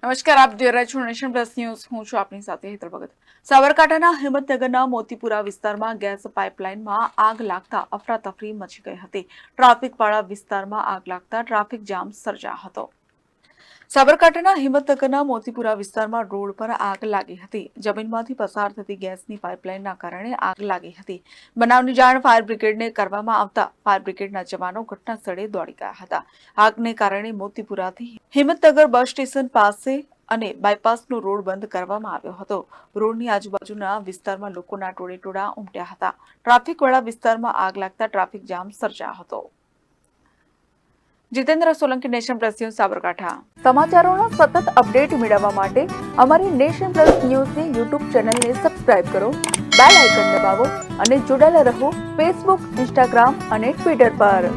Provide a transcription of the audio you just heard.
નમસ્કાર, આપ જોઈ રહ્યા છો નેશન પ્લસ ન્યૂઝ. હું છું આપની સાથે હેતલ ભગત. સાબરકાંઠાના હિંમતનગરના મોતીપુરા વિસ્તારમાં ગેસ પાઇપલાઇનમાં આગ લાગતા અફરાતફરી મચી ગઈ હતી. ટ્રાફિકવાળા વિસ્તારમાં આગ લાગતા ટ્રાફિક જામ સર્જાયો હતો. સાબરકાંઠાના હિંમતનગરના મોતીપુરા વિસ્તારમાં રોડ પર આગ લાગી હતી. જમીનમાંથી પસાર થતી ગેસની પાઇપલાઇનના કારણે આગ લાગી હતી. બનાવની જાણ ફાયર બ્રિગેડને કરવામાં આવતા ફાયર બ્રિગેડના જવાનો ઘટના સ્થળે દોડી ગયા હતા. આગને કારણે મોતીપુરાથી હિંમતનગર બસ સ્ટેશન પાસે અને બાયપાસનો રોડ બંધ કરવામાં આવ્યો હતો. રોડની આજુબાજુના વિસ્તારમાં લોકોના ટોળેટોળા ઉમટ્યા હતા. ટ્રાફિકવાળા વિસ્તારમાં આગ લાગતા ટ્રાફિક જામ સર્જાયો હતો. Jitendra Solanki, Nation Plus News, Sabarkantha. સમાચારોના સતત અપડેટ મેળવવા માટે અમારી નેશન પ્લસ ન્યૂઝની યુટ્યુબ ચેનલને સબસ્ક્રાઇબ કરો, બેલ આઇકન દબાવો અને જોડાયેલા રહો ફેસબુક, ઇન્સ્ટાગ્રામ અને ટ્વિટર પર.